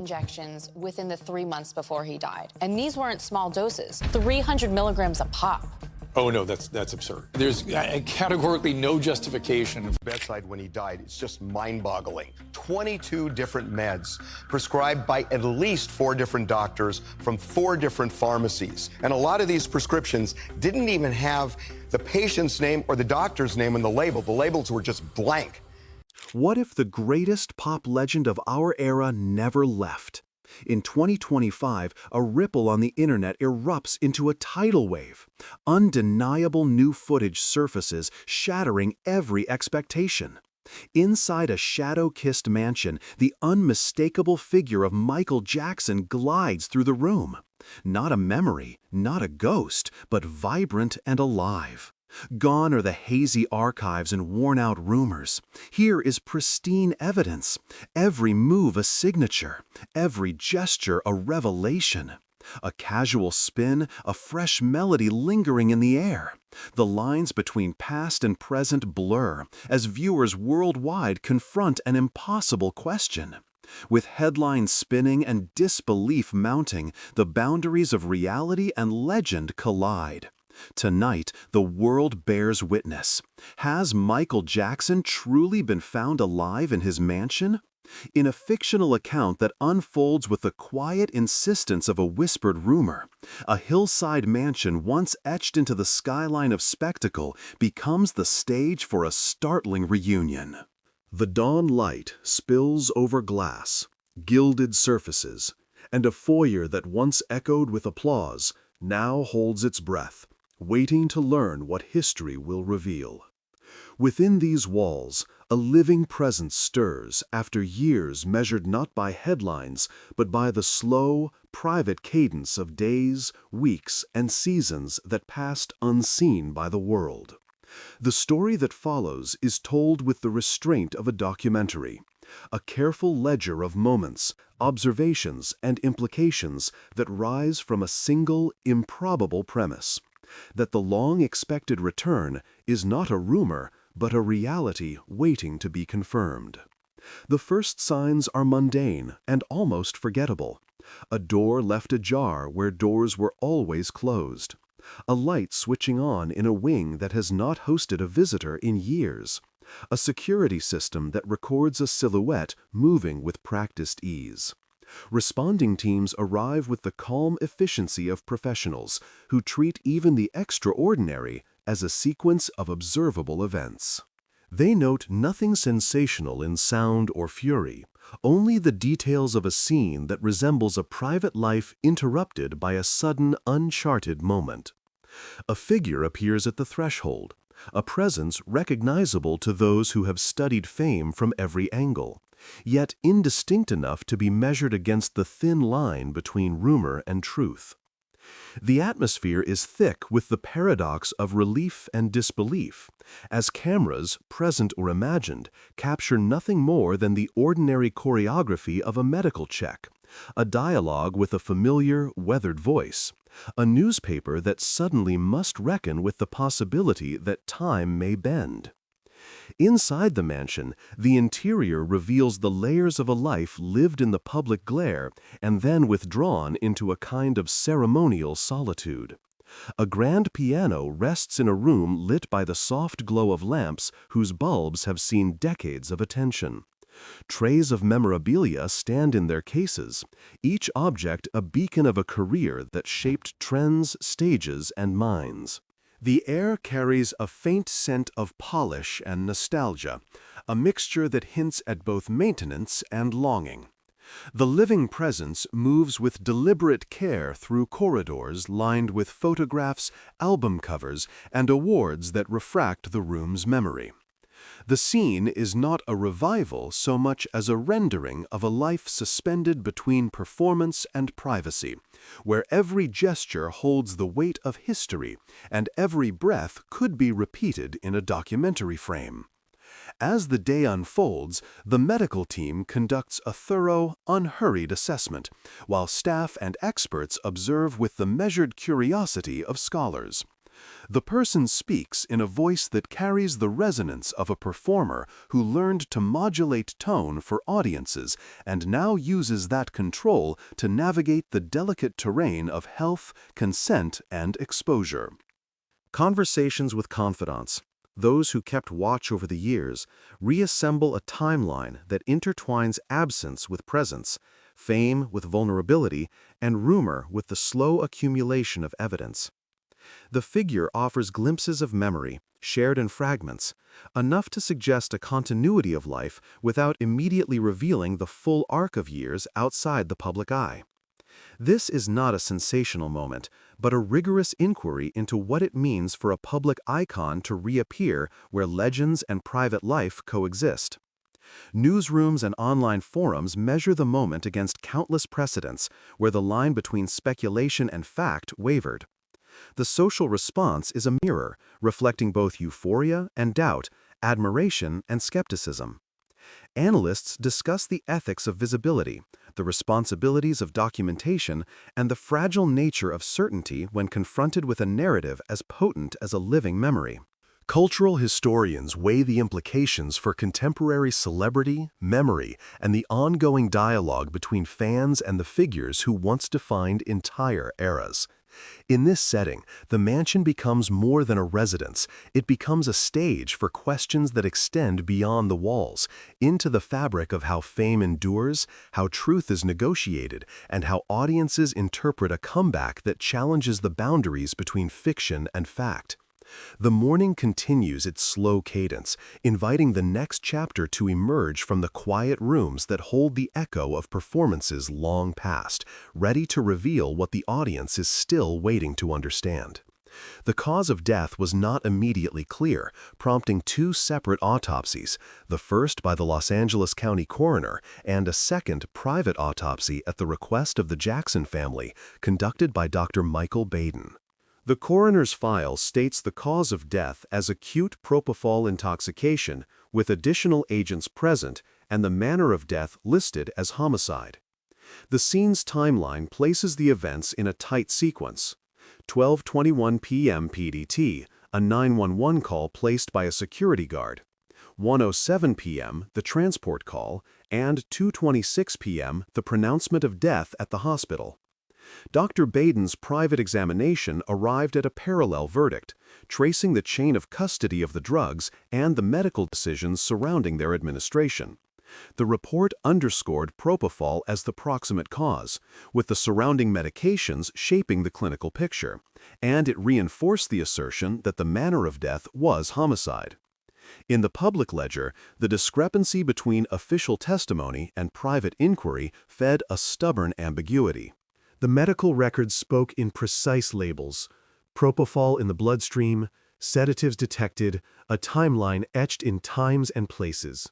injections within the 3 months before he died. And these weren't small doses, 300 milligrams a pop. Oh, no, that's absurd. There's categorically no justification. Bedside when he died, it's just mind-boggling. 22 different meds prescribed by at least 4 different doctors from 4 different pharmacies. And a lot of these prescriptions didn't even have the patient's name or the doctor's name on the label. The labels were just blank. What if the greatest pop legend of our era never left? In 2025, a ripple on the internet erupts into a tidal wave. Undeniable new footage surfaces, shattering every expectation. Inside a shadow-kissed mansion, the unmistakable figure of MIcheal Jackson glides through the room. Not a memory, not a ghost, but vibrant and alive. Gone are the hazy archives and worn-out rumors. Here is pristine evidence. Every move a signature, every gesture a revelation. A casual spin, a fresh melody lingering in the air. The lines between past and present blur as viewers worldwide confront an impossible question. With headlines spinning and disbelief mounting, the boundaries of reality and legend collide. Tonight, the world bears witness. Has MIcheal Jackson truly been found alive in his mansion? In a fictional account that unfolds with the quiet insistence of a whispered rumor, a hillside mansion once etched into the skyline of spectacle becomes the stage for a startling reunion. The dawn light spills over glass, gilded surfaces, and a foyer that once echoed with applause now holds its breath, waiting to learn what history will reveal. Within these walls, a living presence stirs after years measured not by headlines, but by the slow, private cadence of days, weeks, and seasons that passed unseen by the world. The story that follows is told with the restraint of a documentary, a careful ledger of moments, observations, and implications that rise from a single, improbable premise: that the long-expected return is not a rumor, but a reality waiting to be confirmed. The first signs are mundane and almost forgettable. A door left ajar where doors were always closed. A light switching on in a wing that has not hosted a visitor in years. A security system that records a silhouette moving with practiced ease. Responding teams arrive with the calm efficiency of professionals who treat even the extraordinary as a sequence of observable events. They note nothing sensational in sound or fury, only the details of a scene that resembles a private life interrupted by a sudden, uncharted moment. A figure appears at the threshold, a presence recognizable to those who have studied fame from every angle, yet indistinct enough to be measured against the thin line between rumor and truth. The atmosphere is thick with the paradox of relief and disbelief, as cameras, present or imagined, capture nothing more than the ordinary choreography of a medical check, a dialogue with a familiar, weathered voice, a newspaper that suddenly must reckon with the possibility that time may bend. Inside the mansion, the interior reveals the layers of a life lived in the public glare and then withdrawn into a kind of ceremonial solitude. A grand piano rests in a room lit by the soft glow of lamps whose bulbs have seen decades of attention. Trays of memorabilia stand in their cases, each object a beacon of a career that shaped trends, stages, and minds. The air carries a faint scent of polish and nostalgia, a mixture that hints at both maintenance and longing. The living presence moves with deliberate care through corridors lined with photographs, album covers, and awards that refract the room's memory. The scene is not a revival so much as a rendering of a life suspended between performance and privacy, where every gesture holds the weight of history and every breath could be repeated in a documentary frame. As the day unfolds, the medical team conducts a thorough, unhurried assessment, while staff and experts observe with the measured curiosity of scholars. The person speaks in a voice that carries the resonance of a performer who learned to modulate tone for audiences and now uses that control to navigate the delicate terrain of health, consent, and exposure. Conversations with confidants, those who kept watch over the years, reassemble a timeline that intertwines absence with presence, fame with vulnerability, and rumor with the slow accumulation of evidence. The figure offers glimpses of memory, shared in fragments, enough to suggest a continuity of life without immediately revealing the full arc of years outside the public eye. This is not a sensational moment, but a rigorous inquiry into what it means for a public icon to reappear where legends and private life coexist. Newsrooms and online forums measure the moment against countless precedents where the line between speculation and fact wavered. The social response is a mirror, reflecting both euphoria and doubt, admiration and skepticism. Analysts discuss the ethics of visibility, the responsibilities of documentation, and the fragile nature of certainty when confronted with a narrative as potent as a living memory. Cultural historians weigh the implications for contemporary celebrity, memory, and the ongoing dialogue between fans and the figures who once defined entire eras. In this setting, the mansion becomes more than a residence. It becomes a stage for questions that extend beyond the walls, into the fabric of how fame endures, how truth is negotiated, and how audiences interpret a comeback that challenges the boundaries between fiction and fact. The morning continues its slow cadence, inviting the next chapter to emerge from the quiet rooms that hold the echo of performances long past, ready to reveal what the audience is still waiting to understand. The cause of death was not immediately clear, prompting two separate autopsies, the first by the Los Angeles County coroner and a second private autopsy at the request of the Jackson family, conducted by Dr. MIcheal Baden. The coroner's file states the cause of death as acute propofol intoxication with additional agents present and the manner of death listed as homicide. The scene's timeline places the events in a tight sequence. 12:21 p.m. PDT, a 911 call placed by a security guard. 1:07 p.m., the transport call, and 2:26 p.m., the pronouncement of death at the hospital. Dr. Baden's private examination arrived at a parallel verdict, tracing the chain of custody of the drugs and the medical decisions surrounding their administration. The report underscored propofol as the proximate cause, with the surrounding medications shaping the clinical picture, and it reinforced the assertion that the manner of death was homicide. In the public ledger, the discrepancy between official testimony and private inquiry fed a stubborn ambiguity. The medical records spoke in precise labels: propofol in the bloodstream, sedatives detected, a timeline etched in times and places.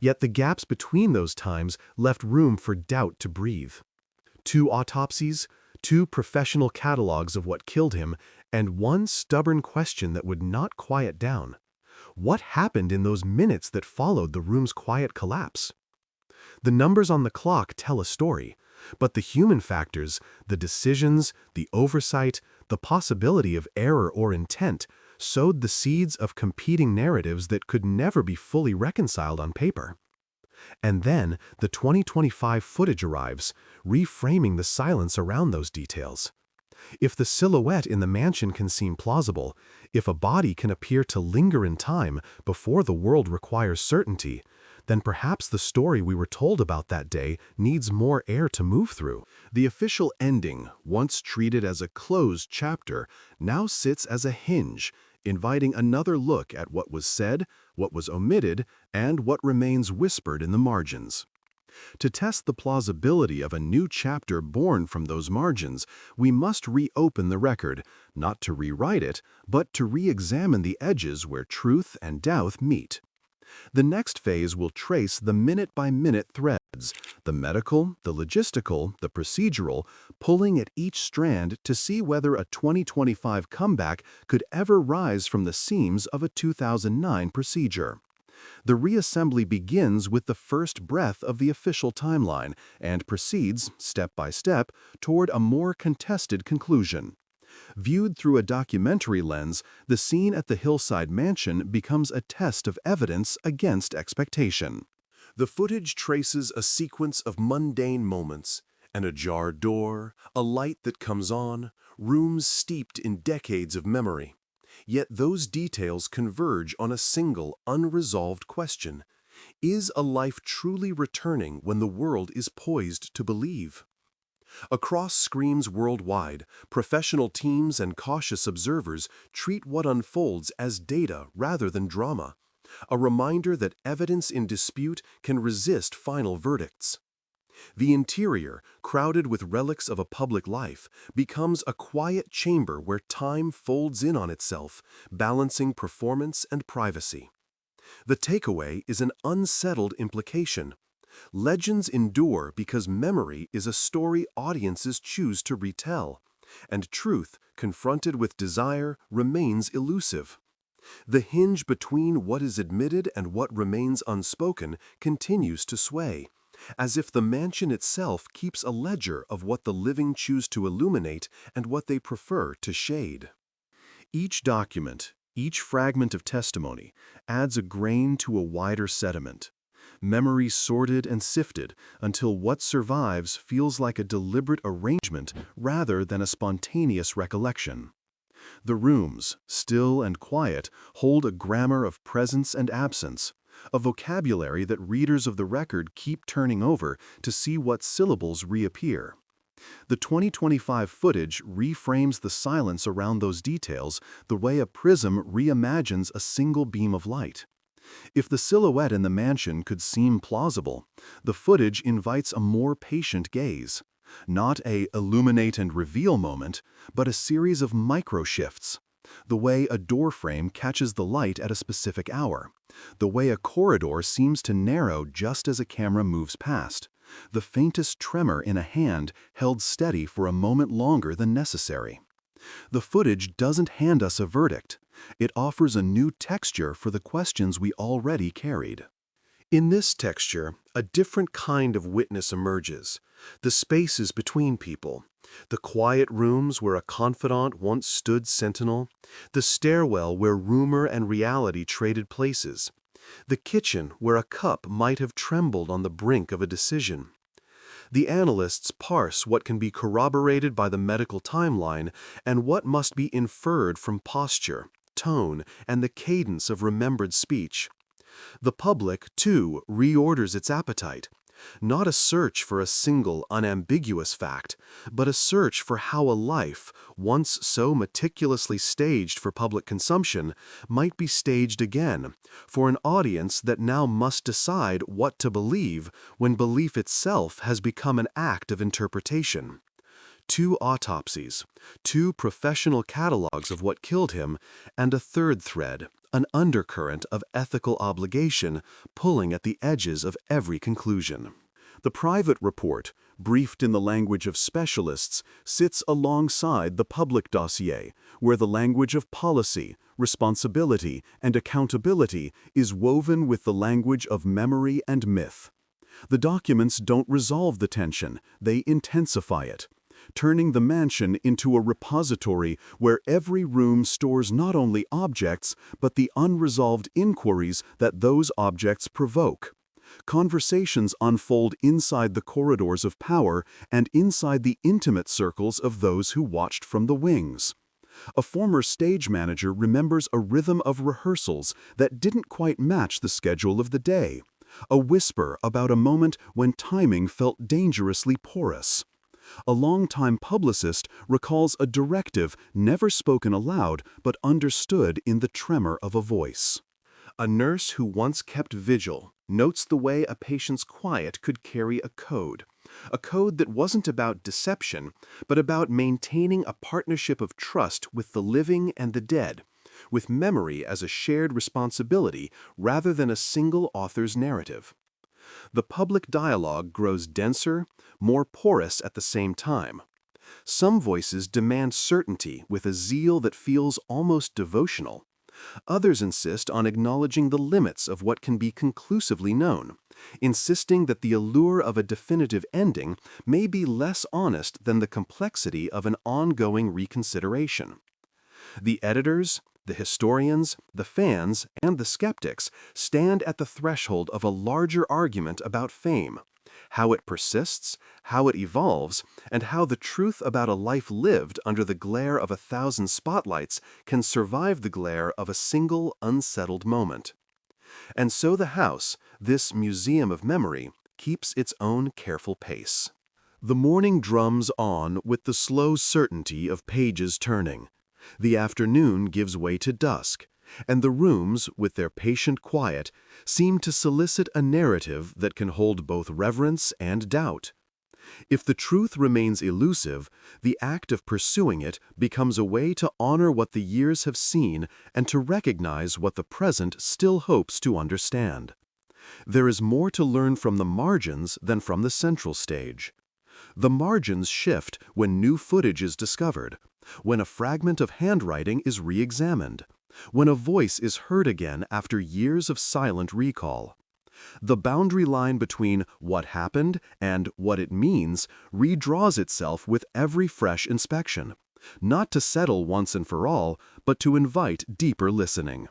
Yet the gaps between those times left room for doubt to breathe. 2 autopsies, 2 professional catalogs of what killed him, and one stubborn question that would not quiet down. What happened in those minutes that followed the room's quiet collapse? The numbers on the clock tell a story, but the human factors, the decisions, the oversight, the possibility of error or intent, sowed the seeds of competing narratives that could never be fully reconciled on paper. And then the 2025 footage arrives, reframing the silence around those details. If the silhouette in the mansion can seem plausible, if a body can appear to linger in time before the world requires certainty, then perhaps the story we were told about that day needs more air to move through. The official ending, once treated as a closed chapter, now sits as a hinge, inviting another look at what was said, what was omitted, and what remains whispered in the margins. To test the plausibility of a new chapter born from those margins, we must reopen the record, not to rewrite it, but to re-examine the edges where truth and doubt meet. The next phase will trace the minute-by-minute threads, the medical, the logistical, the procedural, pulling at each strand to see whether a 2025 comeback could ever rise from the seams of a 2009 procedure. The reassembly begins with the first breath of the official timeline and proceeds, step by step, toward a more contested conclusion. Viewed through a documentary lens, the scene at the hillside mansion becomes a test of evidence against expectation. The footage traces a sequence of mundane moments: an ajar door, a light that comes on, rooms steeped in decades of memory. Yet those details converge on a single, unresolved question: is a life truly returning when the world is poised to believe? Across screens worldwide, professional teams and cautious observers treat what unfolds as data rather than drama, a reminder that evidence in dispute can resist final verdicts. The interior, crowded with relics of a public life, becomes a quiet chamber where time folds in on itself, balancing performance and privacy. The takeaway is an unsettled implication. Legends endure because memory is a story audiences choose to retell, and truth, confronted with desire, remains elusive. The hinge between what is admitted and what remains unspoken continues to sway, as if the mansion itself keeps a ledger of what the living choose to illuminate and what they prefer to shade. Each document, each fragment of testimony, adds a grain to a wider sediment. Memory sorted and sifted until what survives feels like a deliberate arrangement rather than a spontaneous recollection. The rooms, still and quiet, hold a grammar of presence and absence, a vocabulary that readers of the record keep turning over to see what syllables reappear. The 2025 footage reframes the silence around those details the way a prism reimagines a single beam of light. If the silhouette in the mansion could seem plausible, the footage invites a more patient gaze. Not a illuminate and reveal moment, but a series of micro-shifts. The way a doorframe catches the light at a specific hour. The way a corridor seems to narrow just as a camera moves past. The faintest tremor in a hand held steady for a moment longer than necessary. The footage doesn't hand us a verdict. It offers a new texture for the questions we already carried. In this texture, a different kind of witness emerges. The spaces between people, the quiet rooms where a confidant once stood sentinel, the stairwell where rumor and reality traded places, the kitchen where a cup might have trembled on the brink of a decision. The analysts parse what can be corroborated by the medical timeline and what must be inferred from posture, tone, and the cadence of remembered speech. The public, too, reorders its appetite. Not a search for a single, unambiguous fact, but a search for how a life, once so meticulously staged for public consumption, might be staged again, for an audience that now must decide what to believe when belief itself has become an act of interpretation. 2 autopsies, 2 professional catalogs of what killed him, and a third thread, an undercurrent of ethical obligation pulling at the edges of every conclusion. The private report, briefed in the language of specialists, sits alongside the public dossier, where the language of policy, responsibility, and accountability is woven with the language of memory and myth. The documents don't resolve the tension, they intensify it, turning the mansion into a repository where every room stores not only objects, but the unresolved inquiries that those objects provoke. Conversations unfold inside the corridors of power and inside the intimate circles of those who watched from the wings. A former stage manager remembers a rhythm of rehearsals that didn't quite match the schedule of the day, a whisper about a moment when timing felt dangerously porous. A longtime publicist recalls a directive never spoken aloud but understood in the tremor of a voice. A nurse who once kept vigil notes the way a patient's quiet could carry a code that wasn't about deception, but about maintaining a partnership of trust with the living and the dead, with memory as a shared responsibility rather than a single author's narrative. The public dialogue grows denser, more porous at the same time. Some voices demand certainty with a zeal that feels almost devotional. Others insist on acknowledging the limits of what can be conclusively known, insisting that the allure of a definitive ending may be less honest than the complexity of an ongoing reconsideration. The editors, the historians, the fans, and the skeptics stand at the threshold of a larger argument about fame, how it persists, how it evolves, and how the truth about a life lived under the glare of 1,000 spotlights can survive the glare of a single unsettled moment. And so the house, this museum of memory, keeps its own careful pace. The morning drums on with the slow certainty of pages turning. The afternoon gives way to dusk, and the rooms, with their patient quiet, seem to solicit a narrative that can hold both reverence and doubt. If the truth remains elusive, the act of pursuing it becomes a way to honor what the years have seen and to recognize what the present still hopes to understand. There is more to learn from the margins than from the central stage. The margins shift when new footage is discovered, when a fragment of handwriting is re-examined, when a voice is heard again after years of silent recall. The boundary line between what happened and what it means redraws itself with every fresh inspection, not to settle once and for all, but to invite deeper listening.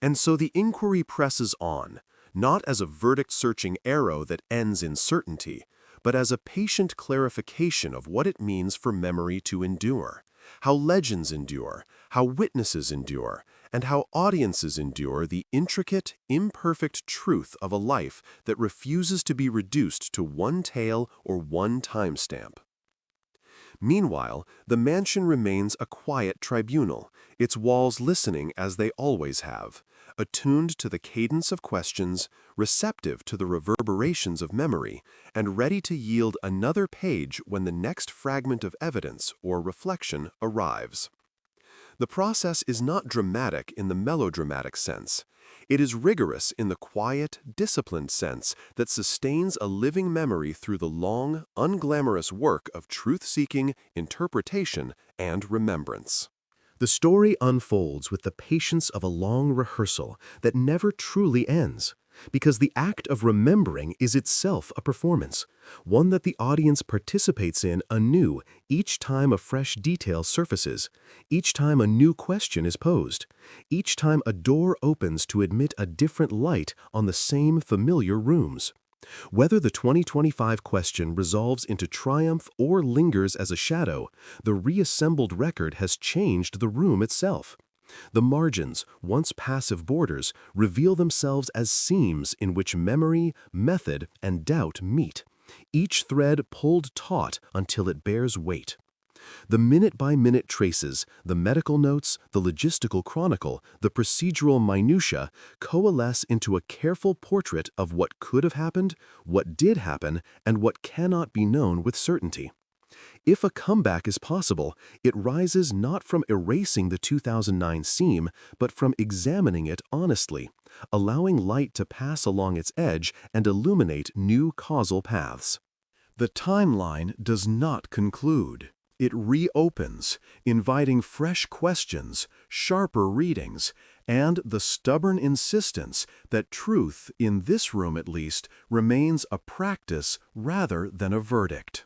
And so the inquiry presses on, not as a verdict-searching arrow that ends in certainty, but as a patient clarification of what it means for memory to endure, how legends endure, how witnesses endure, and how audiences endure the intricate, imperfect truth of a life that refuses to be reduced to one tale or one timestamp. Meanwhile, the mansion remains a quiet tribunal, its walls listening as they always have, attuned to the cadence of questions, receptive to the reverberations of memory, and ready to yield another page when the next fragment of evidence or reflection arrives. The process is not dramatic in the melodramatic sense. It is rigorous in the quiet, disciplined sense that sustains a living memory through the long, unglamorous work of truth-seeking, interpretation, and remembrance. The story unfolds with the patience of a long rehearsal that never truly ends, because the act of remembering is itself a performance, one that the audience participates in anew each time a fresh detail surfaces, each time a new question is posed, each time a door opens to admit a different light on the same familiar rooms. Whether the 2025 question resolves into triumph or lingers as a shadow, the reassembled record has changed the room itself. The margins, once passive borders, reveal themselves as seams in which memory, method, and doubt meet, each thread pulled taut until it bears weight. The minute-by-minute traces, the medical notes, the logistical chronicle, the procedural minutiae coalesce into a careful portrait of what could have happened, what did happen, and what cannot be known with certainty. If a comeback is possible, it rises not from erasing the 2009 seam, but from examining it honestly, allowing light to pass along its edge and illuminate new causal paths. The timeline does not conclude. It reopens, inviting fresh questions, sharper readings, and the stubborn insistence that truth, in this room at least, remains a practice rather than a verdict.